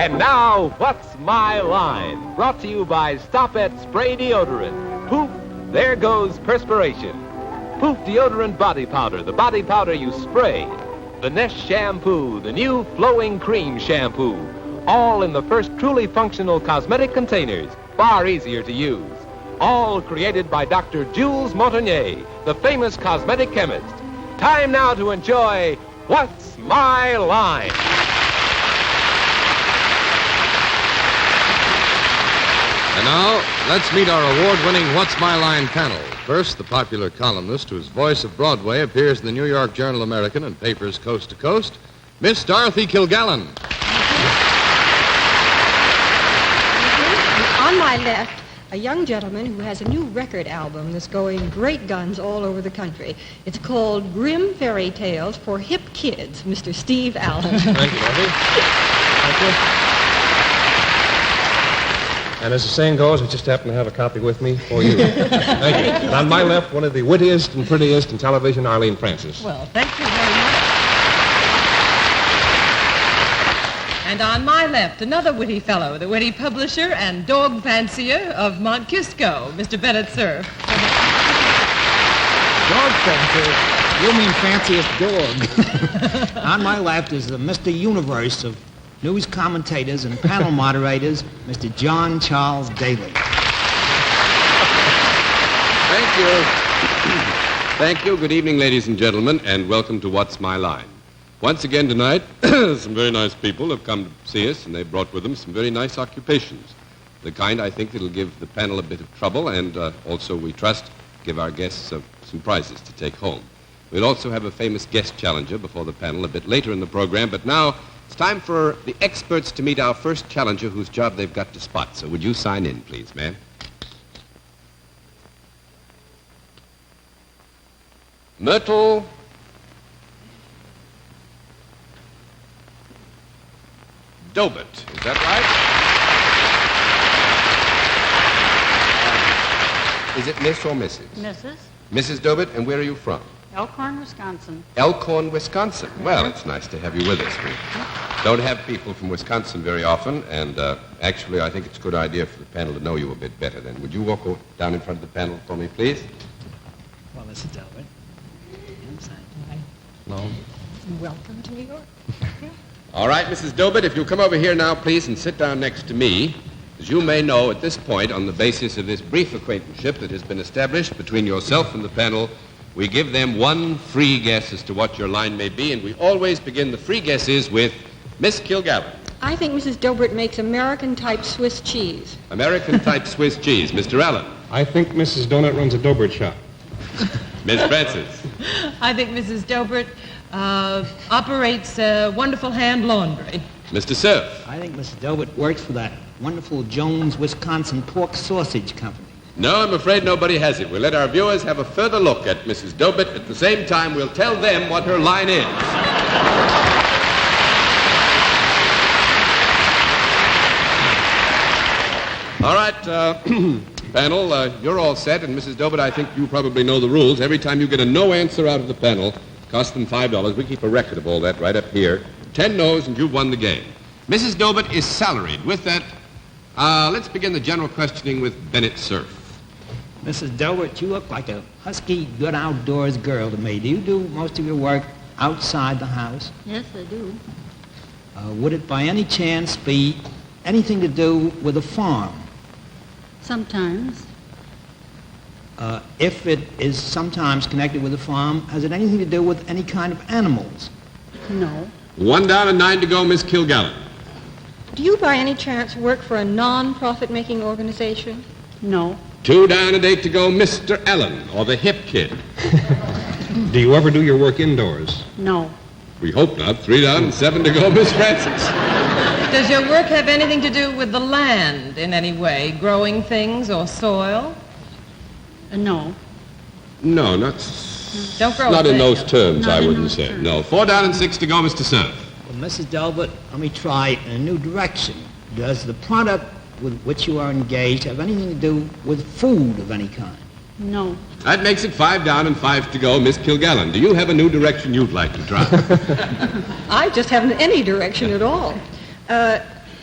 And now, What's My Line? Brought to you by Stop at Spray Deodorant. Poof, there goes perspiration. Poof Deodorant Body Powder, the body powder you spray. The Nest Shampoo, the new flowing cream shampoo. All in the first truly functional cosmetic containers, far easier to use. All created by Dr. Jules Montagnier, the famous cosmetic chemist. Time now to enjoy What's My Line? And now, let's meet our award-winning What's My Line panel. First, the popular columnist whose voice of Broadway appears in the New York Journal-American and papers coast to coast, Miss Dorothy Kilgallen. On my left, a young gentleman who has a new record album that's going great guns all over the country. It's called Grim Fairy Tales for Hip Kids, Mr. Steve Allen. Thank you, Dorothy. Thank you. And as the saying goes, I just happen to have a copy with me for you. Thank you. And on my left, one of the wittiest and prettiest in television, Arlene Francis. Well, thank you very much. And on my left, another witty fellow, the witty publisher and dog fancier of Mont Kisco, Mr. Bennett Cerf. Dog fancier? You mean fanciest dog. On my left is the Mr. Universe of news commentators and panel moderators, Mr. John Charles Daly. Thank you. Thank you. Good evening, ladies and gentlemen, and welcome to What's My Line. Once again tonight, some very nice people have come to see us, and they've brought with them some very nice occupations. The kind, I think, that'll give the panel a bit of trouble, and also, we trust, give our guests some prizes to take home. We'll also have a famous guest challenger before the panel a bit later in the program, but now it's time for the experts to meet our first challenger whose job they've got to spot. So would you sign in, please, ma'am? Myrtle Dobit. Is that right? Is it Miss or Mrs.? Mrs. Mrs. Dobit, and where are you from? Elkhorn, Wisconsin. Elkhorn, Wisconsin. Well, it's nice to have you with us. We don't have people from Wisconsin very often, and actually, I think it's a good idea for the panel to know you a bit better then. Would you walk down in front of the panel for me, please? Well, Mrs. Delbert. Hello. Welcome to New York. All right, Mrs. Dobit, if you'll come over here now, please, and sit down next to me. As you may know, at this point, on the basis of this brief acquaintanceship that has been established between yourself and the panel, we give them one free guess as to what your line may be, and we always begin the free guesses with Miss Kilgallen. I think Mrs. Dobert makes American-type Swiss cheese. American-type Swiss cheese. Mr. Allen. I think Mrs. Donut runs a Dobert shop. Miss Francis. I think Mrs. Dobert operates wonderful hand laundry. Mr. Cerf. I think Mrs. Delbert works for that wonderful Jones, Wisconsin pork sausage company. No, I'm afraid nobody has it. We'll let our viewers have a further look at Mrs. Dobit. At the same time, we'll tell them what her line is. All right, panel, you're all set, and Mrs. Dobit, I think you probably know the rules. Every time you get a no answer out of the panel, cost them $5. We keep a record of all that right up here. 10 no's, and you've won the game. Mrs. Dobit is salaried. With that, let's begin the general questioning with Bennett Cerf. Mrs. Delbert, you look like a husky, good outdoors girl to me. Do you do most of your work outside the house? Yes, I do. Would it by any chance be anything to do with a farm? Sometimes. If it is sometimes connected with a farm, has it anything to do with any kind of animals? No. 1 down and 9 to go, Miss Kilgallen. Do you by any chance work for a non-profit-making organization? No. 2 down and 8 to go, Mr. Allen, or the hip kid. Do you ever do your work indoors? No. We hope not. 3 down and 7 to go, Miss Francis. Does your work have anything to do with the land in any way, growing things or soil? No. No, not in those terms, I wouldn't say. No. 4 down and 6 to go, Mr. Cerf. Well, Mrs. Delbert, let me try in a new direction. Does the product with which you are engaged have anything to do with food of any kind? No. That makes it 5 down and 5 to go, Miss Kilgallen. Do you have a new direction you'd like to try? I just haven't any direction at all.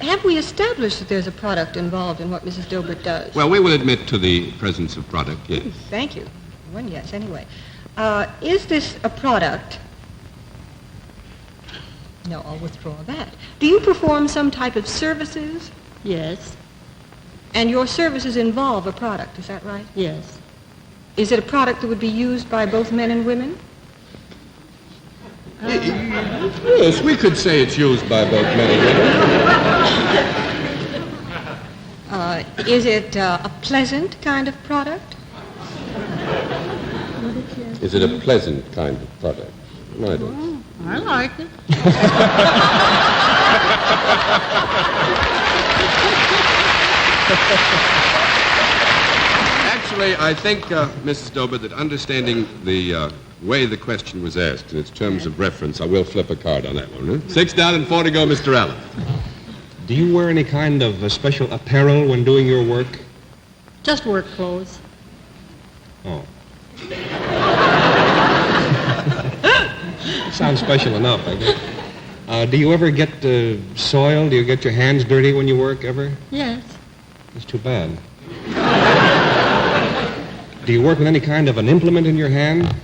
Have we established that there's a product involved in what Mrs. Dobert does? Well, we will admit to the presence of product, yes. Thank you. One yes, anyway. Is this a product? No, I'll withdraw that. Do you perform some type of services? Yes. And your services involve a product, is that right? Yes. Is it a product that would be used by both men and women? Yes, we could say it's used by both men and women. Is it a pleasant kind of product? Is it a pleasant kind of product? No, I don't. Oh, I like it. Actually, I think, Mrs. Dobert, that understanding the way the question was asked in its terms of reference, I will flip a card on that one. Huh? 6 down and 4 to go, Mr. Allen. Do you wear any kind of special apparel when doing your work? Just work clothes. Oh. Sounds special enough, I guess. Do you ever get soiled? Do you get your hands dirty when you work, ever? Yes. That's too bad. Do you work with any kind of an implement in your hand?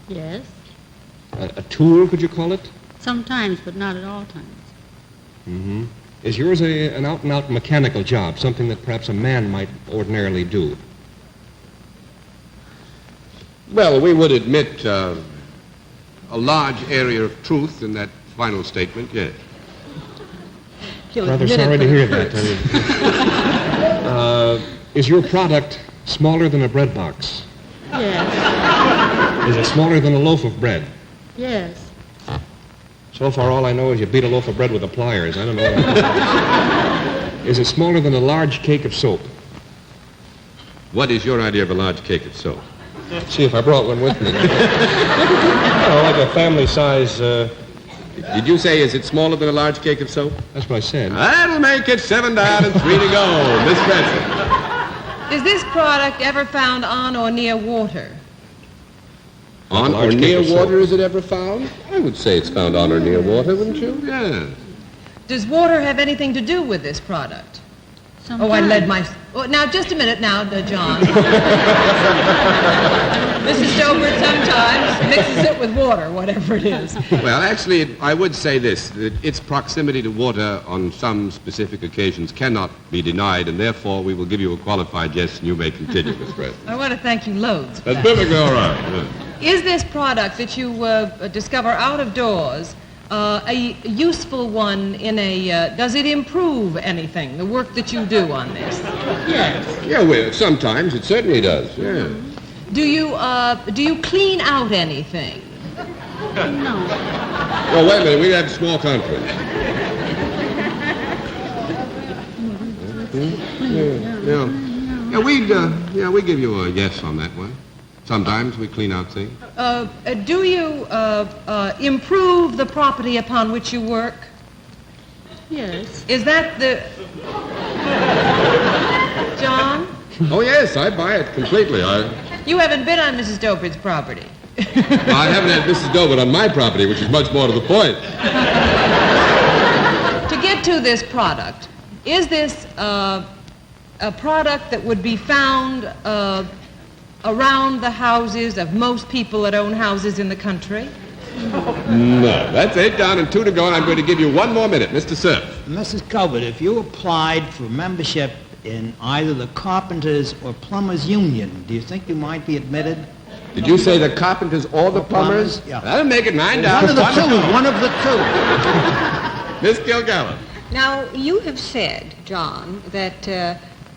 Yes. A tool, could you call it? Sometimes, but not at all times. Mm-hmm. Is yours an out-and-out mechanical job, something that perhaps a man might ordinarily do? Well, we would admit a large area of truth in that final statement, yes. Rather sorry to hear that. Is your product smaller than a bread box? Yes. Is it smaller than a loaf of bread? Yes. So far, all I know is you beat a loaf of bread with the pliers. I don't know. Is it smaller than a large cake of soap? What is your idea of a large cake of soap? See if I brought one with me. Oh, like a family size. Did you say, is it smaller than a large cake of soap? That's what I said. That'll make it 7 down and 3 to go. Miss Cranston. Is this product ever found on or near water? On or near water is it ever found? I would say it's found on or near water, wouldn't you? Yeah. Does water have anything to do with this product? Sometimes. Oh, I led my... Oh, now, just a minute now, John. Mrs. Dobert sometimes mixes it with water, whatever it is. Well, actually, I would say this, that its proximity to water on some specific occasions cannot be denied, and therefore we will give you a qualified yes, and you may continue, Miss President. I want to thank you loads for That's that. perfectly all right. Yeah. Is this product that you discover out of doors a useful one in a... does it improve anything, the work that you do on this? Yes. Yeah, well, sometimes it certainly does, yeah. Do you clean out anything? No. Well, wait a minute, we have a small conference. Yeah, we give you a yes on that one. Sometimes we clean out things. Do you improve the property upon which you work? Yes. Is that the... John? Oh, yes, I buy it completely. You haven't been on Mrs. Dobert's property. Well, I haven't had Mrs. Dobert on my property, which is much more to the point. To get to this product, is this a product that would be found around the houses of most people that own houses in the country? No, that's 8 down and 2 to go, and I'm going to give you 1 more minute. Mr. Cerf. Mrs. Colbert, if you applied for membership in either the Carpenters or Plumbers Union, do you think you might be admitted? Did you say the carpenters or the plumbers? Yeah. That'll make it 9 down. One of the two, one of the two. Miss Gilgallen. Now, you have said, John, that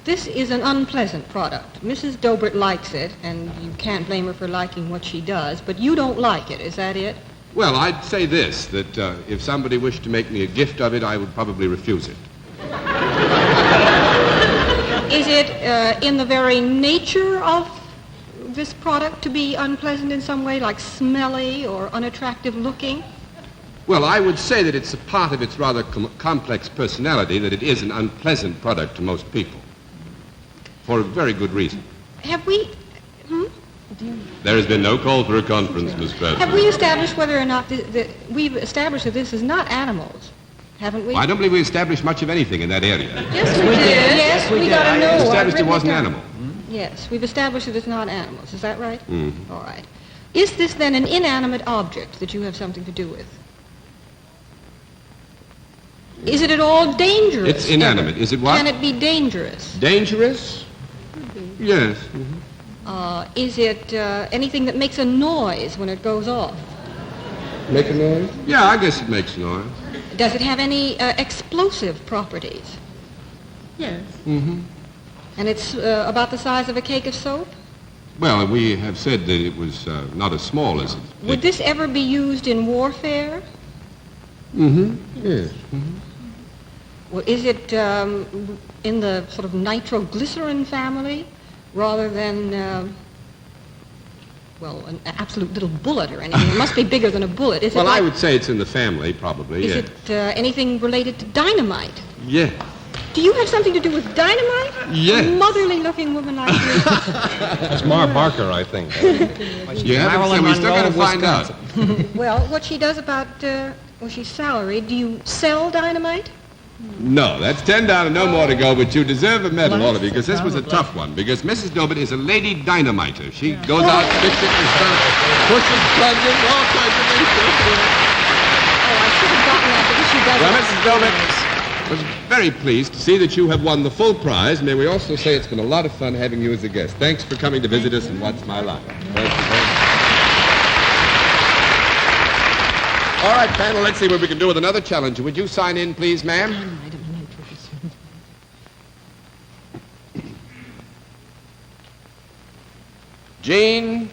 this is an unpleasant product. Mrs. Dobert likes it, and you can't blame her for liking what she does, but you don't like it. Is that it? Well, I'd say this, that if somebody wished to make me a gift of it, I would probably refuse it. Is it in the very nature of this product to be unpleasant in some way, like smelly or unattractive looking? Well, I would say that it's a part of its rather complex personality that it is an unpleasant product to most people. For a very good reason. Have we... There has been no call for a conference, Miss President. Have we established whether or not... we've established that this is not animals. haven't we? Well, I don't believe we established much of anything in that area. Yes, we did. Yes, we got to know. We I've established it written wasn't down. animal. Yes, we've established that it's not animals. Is that right? Mm-hmm. All right. Is this then an inanimate object that you have something to do with? Is it at all dangerous? It's inanimate. ever? Is it what? Can it be dangerous? Dangerous? Yes. Is it anything that makes a noise when it goes off? Make a noise? Yeah, I guess it makes noise. Does it have any explosive properties? Yes. Mm-hmm. And it's about the size of a cake of soap? Well, we have said that it was not as small as it. Would this ever be used in warfare? Mm-hmm. Yes. Mm-hmm. Well, is it in the sort of nitroglycerin family rather than, an absolute little bullet or anything? It must be bigger than a bullet. Is Well, it like, I would say it's in the family, probably, Is yes. it anything related to dynamite? Yes. Do you have something to do with dynamite? Yes. A motherly-looking woman like you. That's Ma Barker, I think. You haven't said, we still got to find out. Well, what she does about, she's salaried. Do you sell dynamite? No, that's 10 down and no more to go, but you deserve a medal, all of you, because this was a tough one, because Mrs. Dobit is a lady dynamiter. She goes out, fixes and stuff, pushes, plunges, all kinds of things. Oh, I should have gotten that because she does Well, it. Mrs. Dobit, was very pleased to see that you have won the full prize. May we also say it's been a lot of fun having you as a guest. Thanks for coming to visit us in What's My Line. Thank you very much. All right, panel, let's see what we can do with another challenger. Would you sign in, please, ma'am? Jean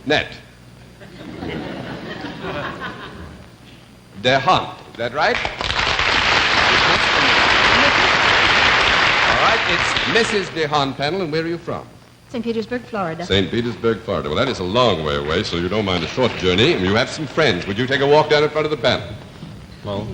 Net. DeHunt. Is that right? All right, it's Mrs. DeHunt, panel, and where are you from? St. Petersburg, Florida. St. Petersburg, Florida. Well, that is a long way away, so you don't mind a short journey, and you have some friends. Would you take a walk down in front of the panel? Well,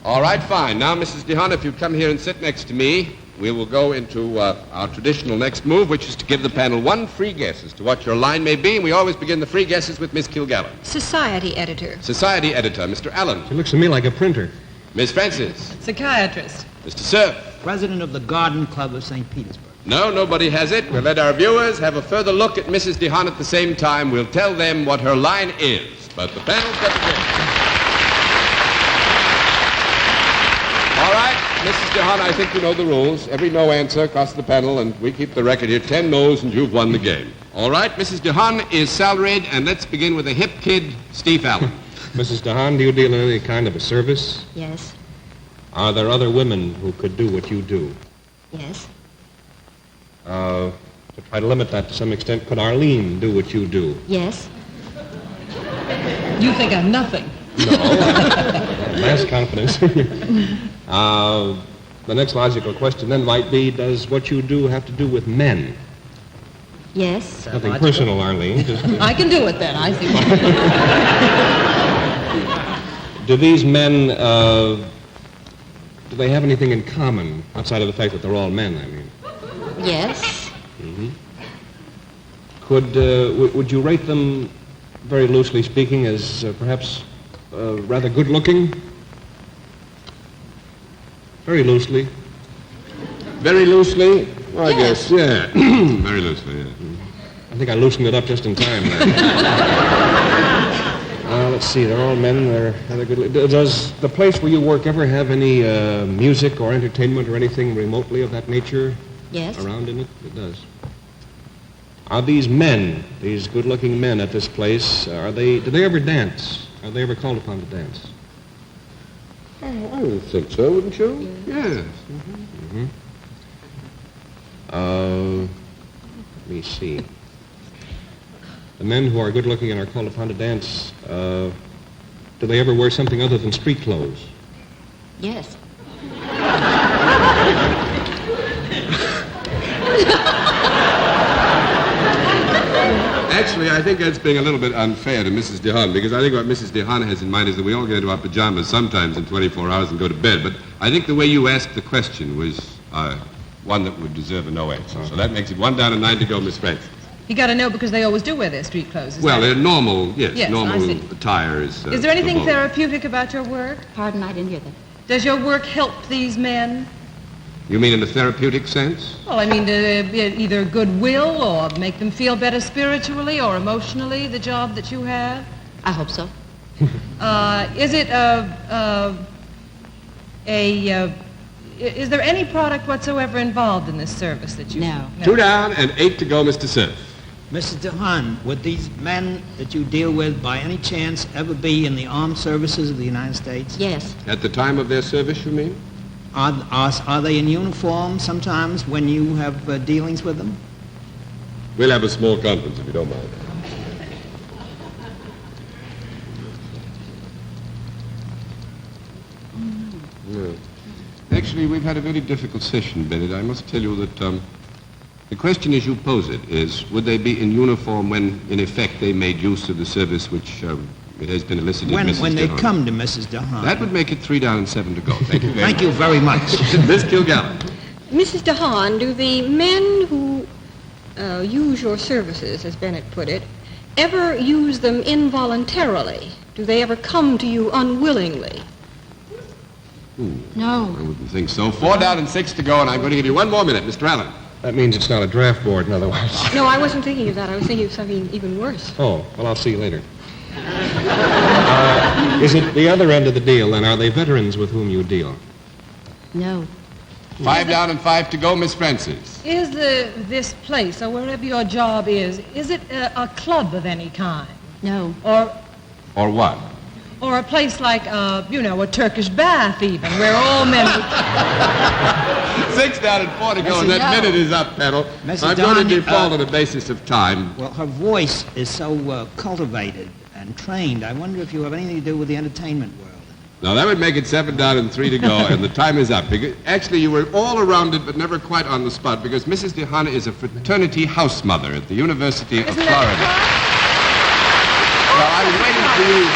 All right, fine. Now, Mrs. DeHunt, if you'd come here and sit next to me, we will go into our traditional next move, which is to give the panel one free guess as to what your line may be, and we always begin the free guesses with Miss Kilgallen. Society editor. Society editor, Mr. Allen. she looks to me like a printer. Miss Francis. Psychiatrist. Mr. Cerf. President of the Garden Club of St. Petersburg. No, nobody has it. We'll let our viewers have a further look at Mrs. DeHunt at the same time. We'll tell them what her line is. But the panel's got to guess. All right, Mrs. DeHunt, I think you know the rules. Every no answer across the panel, and we keep the record here. 10 no's, and you've won the game. All right, Mrs. DeHunt is salaried, and let's begin with a hip kid, Steve Allen. Mrs. DeHaan, do you deal in any kind of a service? Yes. Are there other women who could do what you do? Yes. To try to limit that to some extent, could Arlene do what you do? Yes. You think I'm nothing. Mass confidence. The next logical question then might be, does what you do have to do with men? Yes. Nothing personal, Arlene. Just, I can do it then, I see. do these men, do they have anything in common outside of the fact that they're all men, I mean? Yes. Would you rate them, very loosely speaking, as perhaps rather good-looking? Very loosely. Very loosely? Well, I Yes. guess, yeah. Very loosely, yeah. I think I loosened it up just in time there. Let's see, they're all men, they're rather good. Does the place where you work ever have any music or entertainment or anything remotely of that nature Yes. around in it? It does. Are these men, these good-looking men at this place, do they ever dance? Are they ever called upon to dance? Oh, I would think so, wouldn't you? Yes. Let me see. The men who are good-looking and are called upon to dance, do they ever wear something other than street clothes? Yes. Actually, I think that's being a little bit unfair to Mrs. DeHaan, because I think what Mrs. DeHaan has in mind is that we all get into our pajamas sometimes in 24 hours and go to bed. But I think the way you asked the question was one that would deserve a no answer. So that makes it 1 down and 9 to go, Miss Francis. You got to know because they always do wear their street clothes. Well, they're normal, yes, Yes, I normal see. attire is... Is there anything the vogue. therapeutic about your work? Pardon, I didn't hear that. Does your work help these men? You mean in a therapeutic sense? Well, I mean, either goodwill or make them feel better spiritually or emotionally, the job that you have? I hope so. Is it is there any product whatsoever involved in this service that you... No. 2 down and 8 to go, Mr. Cerf. Mrs. DeHaan, would these men that you deal with by any chance ever be in the armed services of the United States? Yes. At the time of their service, you mean? Are they in uniform sometimes when you have dealings with them? We'll have a small conference, if you don't mind. Yeah. Actually, we've had a very difficult session, Bennett. I must tell you that the question as you pose it is, would they be in uniform when, in effect, they made use of the service which it has been elicited, Mrs. When they DeHaan? come to Mrs. DeHaan. That would make it 3 down and 7 to go. Thank you very Thank you very much. Miss Kilgallen. Mrs. DeHaan, do the men who use your services, as Bennett put it, ever use them involuntarily? Do they ever come to you unwillingly? No. I wouldn't think so. 4 down and 6 to go, and I'm going to give you 1 more minute, Mr. Allen. That means it's not a draft board, in other words. No, I wasn't thinking of that. I was thinking of something even worse. Oh, well, I'll see you later. Is it the other end of the deal, then? Are they veterans with whom you deal? No. 5 down and 5 to go, Miss Francis. Is this place, or wherever your job is it a club of any kind? No. Or what? Or a place like, a Turkish bath even, where all men... 6 down and 4 to go, and that No. minute is up, panel. Mrs. I'm going to Don, default on the basis of time. Well, her voice is so cultivated and trained. I wonder if you have anything to do with the entertainment world. Now, that would make it 7 down and 3 to go, and the time is up. Because, actually, you were all around it, but never quite on the spot, because Mrs. DeHaan is a fraternity house mother at the University of Florida. Well, I was waiting for you.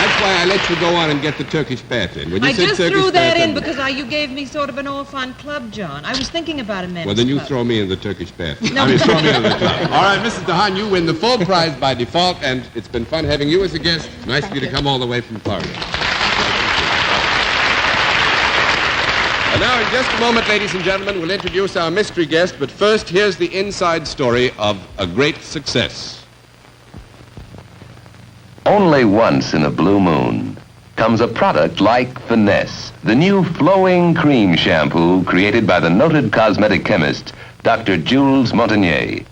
That's why I let you go on and get the Turkish bath in. When you I said just Turkish threw that bath in because you gave me sort of an all-fun club, John. I was thinking about a men's Well, then you club. throw me in the Turkish bath. No. I mean, throw me in the club. All right, Mrs. DeHaan, you win the full prize by default, and it's been fun having you as a guest. Nice of you to come all the way from Florida. And now, in just a moment, ladies and gentlemen, we'll introduce our mystery guest, but first, here's the inside story of a great success. Only once in a blue moon comes a product like Finesse, the new flowing cream shampoo created by the noted cosmetic chemist, Dr. Jules Montagnier.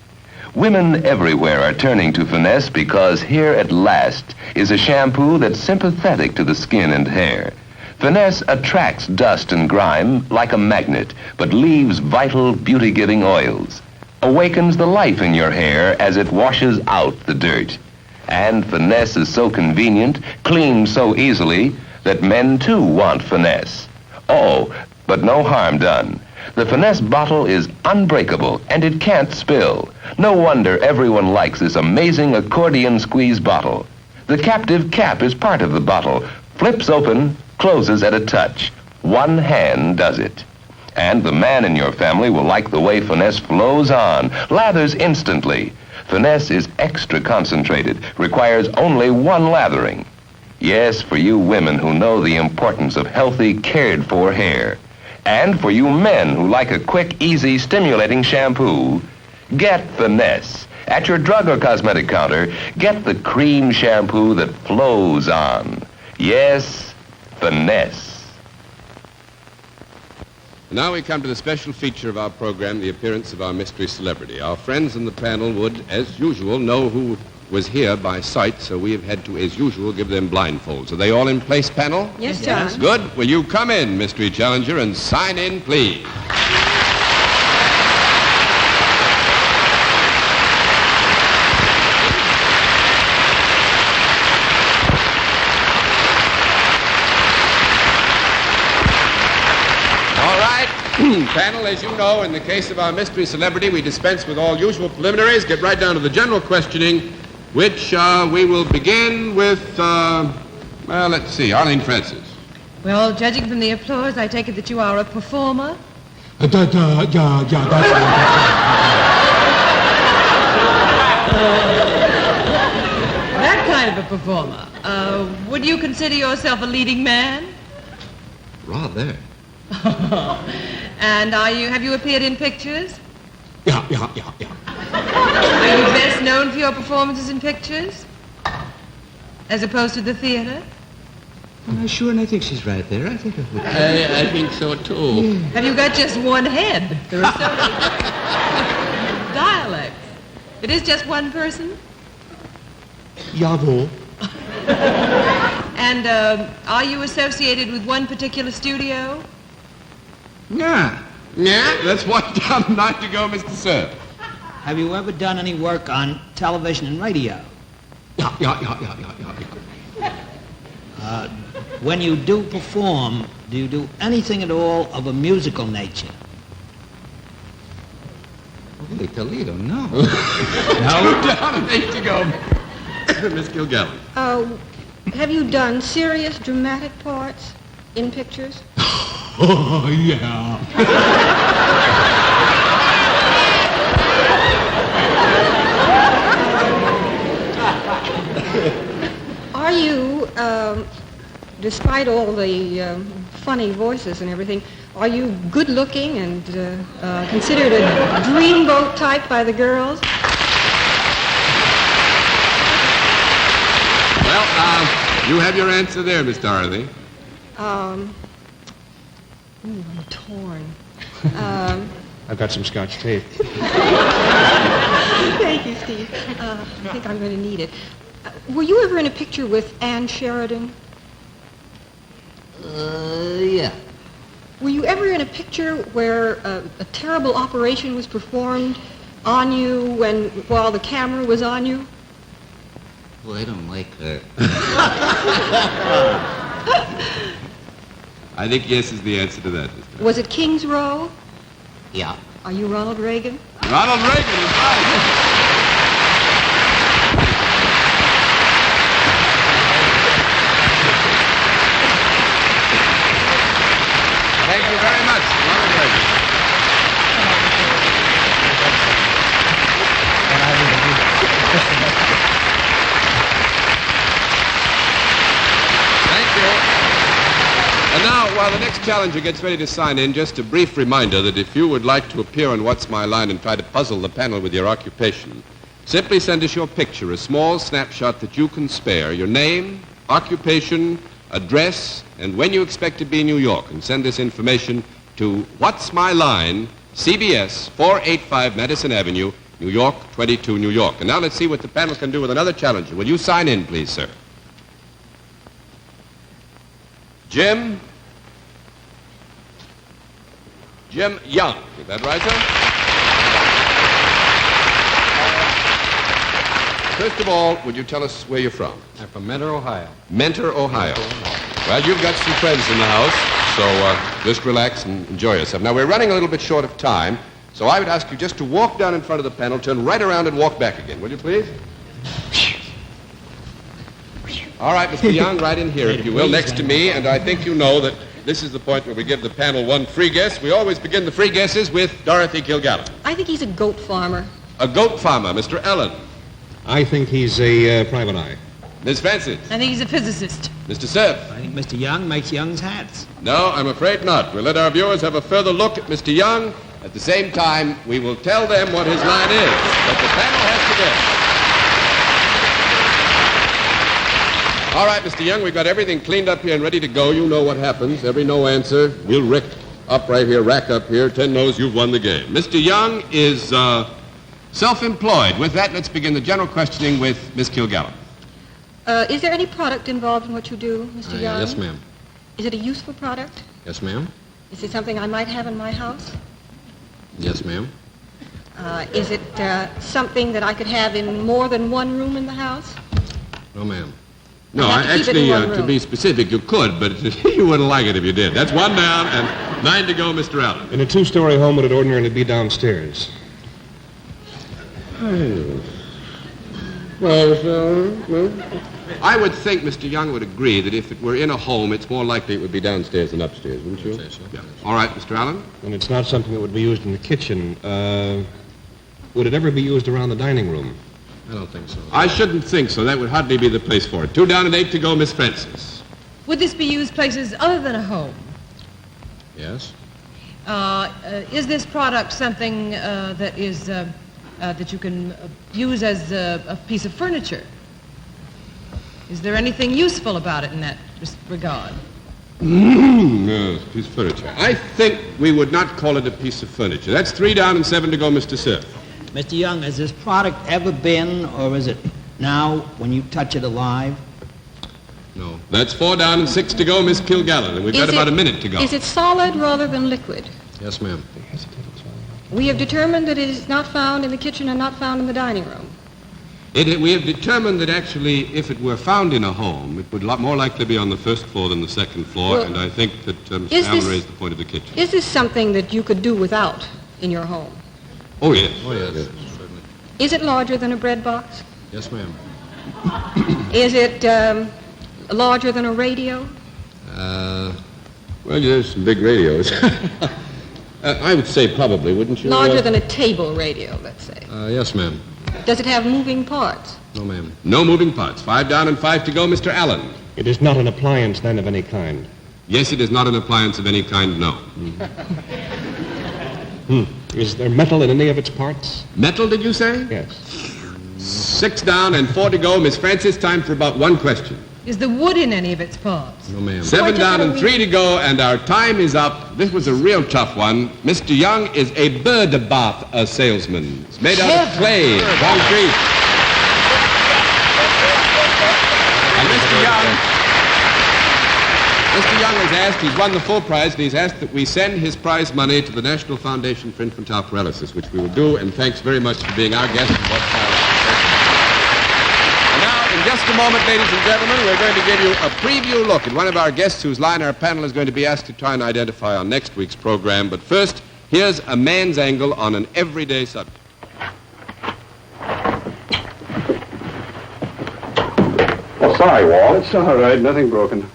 Women everywhere are turning to Finesse because here at last is a shampoo that's sympathetic to the skin and hair. Finesse attracts dust and grime like a magnet, but leaves vital, beauty-giving oils. Awakens the life in your hair as it washes out the dirt. And Finesse is so convenient, cleans so easily, that men too want Finesse. Oh, but no harm done. The Finesse bottle is unbreakable and it can't spill. No wonder everyone likes this amazing accordion squeeze bottle. The captive cap is part of the bottle. Flips open, closes at a touch. One hand does it. And the man in your family will like the way Finesse flows on, lathers instantly. Finesse is extra concentrated, requires only one lathering. Yes, for you women who know the importance of healthy, cared-for hair. And for you men who like a quick, easy, stimulating shampoo, get Finesse. At your drug or cosmetic counter, get the cream shampoo that flows on. Yes, Finesse. Now we come to the special feature of our program, the appearance of our mystery celebrity. Our friends in the panel would, as usual, know who was here by sight, so we have had to, as usual, give them blindfolds. Are they all in place, panel? Yes, John. Good. Will you come in, mystery challenger, and sign in, please? Panel, as you know, in the case of our mystery celebrity, we dispense with all usual preliminaries, get right down to the general questioning, which we will begin with, let's see, Arlene Francis. Well, judging from the applause, I take it that you are a performer? Yeah, that's performer. Would you consider yourself a leading man? Rather. And have you appeared in pictures? Yeah. Are you best known for your performances in pictures? As opposed to the theater? I'm not sure, and I think she's right there. I think I think so, too. Have you got just one head? There are so many dialects. It is just one person? Jawohl. And are you associated with one particular studio? Yeah. Yeah, that's one down, 9 to go, Mr. Sir. Have you ever done any work on television and radio? Yeah. When you do perform, do you do anything at all of a musical nature? Holy Toledo, no. No? Down, 8 to go. Miss Kilgallen. Have you done serious dramatic parts in pictures? Oh, yeah. Are you, despite all the funny voices and everything, are you good-looking and considered a dreamboat type by the girls? Well, you have your answer there, Miss Dorothy. I'm torn. I've got some Scotch tape. Thank you, Steve. I think I'm going to need it. Were you ever in a picture with Ann Sheridan? Yeah. Were you ever in a picture where a terrible operation was performed on you while the camera was on you? Well, I don't like her. I think yes is the answer to that, Mr. Was it King's Row? Yeah. Are you Ronald Reagan? Ronald Reagan is right. Thank you very much, Ronald Reagan. Thank you. And now, while the next challenger gets ready to sign in, just a brief reminder that if you would like to appear on What's My Line and try to puzzle the panel with your occupation, simply send us your picture, a small snapshot that you can spare, your name, occupation, address, and when you expect to be in New York, and send this information to What's My Line, CBS, 485 Madison Avenue, New York, 22 New York. And now let's see what the panel can do with another challenger. Will you sign in, please, sir? Jim Young. Is that right, sir? First of all, would you tell us where you're from? I'm from Mentor, Ohio. Mentor, Ohio. Well, you've got some friends in the house, so just relax and enjoy yourself. Now, we're running a little bit short of time, so I would ask you just to walk down in front of the panel, turn right around and walk back again. Will you, please? All right, Mr. Young, right in here, if you will, next to me, and I think you know that this is the point where we give the panel one free guess. We always begin the free guesses with Dorothy Kilgallen. I think he's a goat farmer. A goat farmer, Mr. Ellen. I think he's a private eye. Ms. Francis. I think he's a physicist. Mr. Cerf. I think Mr. Young makes Young's hats. No, I'm afraid not. We'll let our viewers have a further look at Mr. Young. At the same time, we will tell them what his line is. But the panel has to guess. All right, Mr. Young, we've got everything cleaned up here and ready to go. You know what happens. Every no answer, we'll rack up right here, 10 no's, you've won the game. Mr. Young is self-employed. With that, let's begin the general questioning with Miss Kilgallen. Is there any product involved in what you do, Mr. Young? Yes, ma'am. Is it a useful product? Yes, ma'am. Is it something I might have in my house? Yes, ma'am. Is it something that I could have in more than one room in the house? No, ma'am. No, I'd have to keep it in one to room. be specific, you could, but you wouldn't like it if you did. That's one down and 9 to go, Mr. Allen. In a two-story home, would it ordinarily be downstairs? Well, I would think Mr. Young would agree that if it were in a home, it's more likely it would be downstairs than upstairs, wouldn't you? I'd say so. Yeah. All right, Mr. Allen. And it's not something that would be used in the kitchen. Would it ever be used around the dining room? I don't think so. I shouldn't think so. That would hardly be the place for it. 2 down and 8 to go, Miss Francis. Would this be used places other than a home? Yes? Is this product something that you can use as a piece of furniture? Is there anything useful about it in that regard? No, piece of furniture. I think we would not call it a piece of furniture. That's 3 down and 7 to go, Mr. Sir. Mr. Young, has this product ever been, or is it now when you touch it alive? No. That's 4 down and 6 to go, Miss Kilgallen, and we've got about a minute to go. Is it solid rather than liquid? Yes, ma'am. We have determined that it is not found in the kitchen and not found in the dining room. We have determined that actually, if it were found in a home, it would more likely be on the first floor than the second floor, Well, and I think that Mr. Allen raised the point of the kitchen. Is this something that you could do without in your home? Oh, yes. Oh, yes. Certainly. Is it larger than a bread box? Yes, ma'am. Is it larger than a radio? Well, there's some big radios. I would say probably, wouldn't you? Larger than a table radio, let's say. Yes, ma'am. Does it have moving parts? No, ma'am. No moving parts. 5 down and 5 to go, Mr. Allen. It is not an appliance, then, of any kind. Yes, it is not an appliance of any kind, no. Is there metal in any of its parts? Metal, did you say? Yes. 6 down and 4 to go. Miss Francis, time for about 1 question. Is the wood in any of its parts? No, ma'am. 7 down and 3 to go, and our time is up. This was a real tough one. Mr. Young is a bird bath salesman. It's made out of clay, concrete. And Mr. Young has asked, he's won the full prize, and he's asked that we send his prize money to the National Foundation for Infantile Paralysis, which we will do, and thanks very much for being our guest. In just a moment, ladies and gentlemen, we're going to give you a preview look at one of our guests whose line our panel is going to be asked to try and identify on next week's program. But first, here's a man's angle on an everyday subject. Well, sorry, Walt. It's all right. Nothing broken.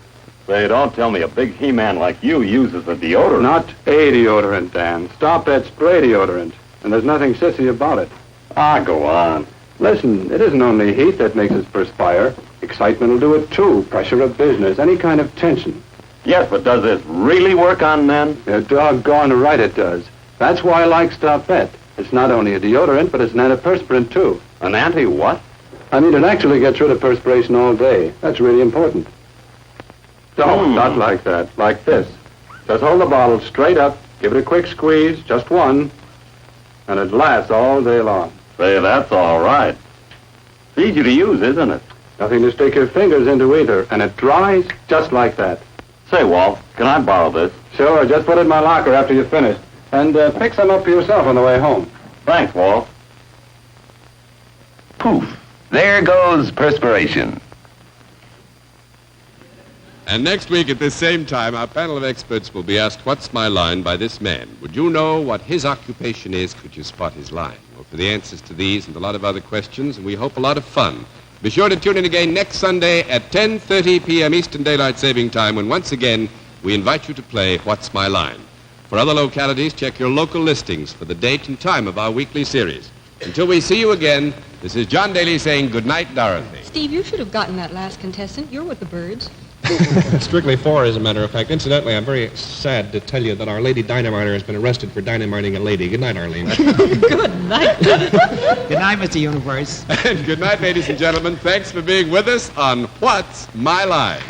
Say, don't tell me a big He-Man like you uses a deodorant. Not a deodorant, Dan. Stop that spray deodorant. And there's nothing sissy about it. Ah, go on. Listen, it isn't only heat that makes us perspire. Excitement will do it, too. Pressure of business, any kind of tension. Yes, but does this really work on men? You're doggone right it does. That's why I like Stompette. It's not only a deodorant, but it's an antiperspirant, too. An anti-what? I mean, it actually gets rid of perspiration all day. That's really important. Don't, not like that. Like this. Just hold the bottle straight up, give it a quick squeeze, just one, and it lasts all day long. Say, that's all right. It's easy to use, isn't it? Nothing to stick your fingers into either, and it dries just like that. Say, Walt, can I borrow this? Sure, just put it in my locker after you're finished. And pick some up for yourself on the way home. Thanks, Walt. Poof. There goes perspiration. And next week at this same time, our panel of experts will be asked, what's my line by this man? Would you know what his occupation is? Could you spot his line? Well, for the answers to these and a lot of other questions, and we hope a lot of fun, be sure to tune in again next Sunday at 10:30 p.m. Eastern Daylight Saving Time, when once again we invite you to play What's My Line? For other localities, check your local listings for the date and time of our weekly series. Until we see you again, this is John Daly saying good night, Dorothy. Steve, you should have gotten that last contestant. You're with the birds. Strictly 4, as a matter of fact. Incidentally, I'm very sad to tell you that our lady dynamiter has been arrested for dynamiting a lady. Good night, Arlene. Good night. Good night, Mr. Universe. And good night, ladies and gentlemen. Thanks for being with us on What's My Line?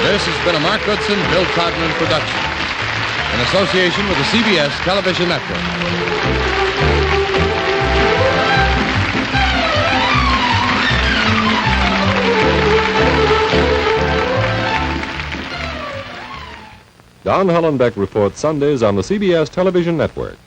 This has been a Mark Goodson, Bill Codman production in association with the CBS Television Network. Don Hollenbeck reports Sundays on the CBS Television Network.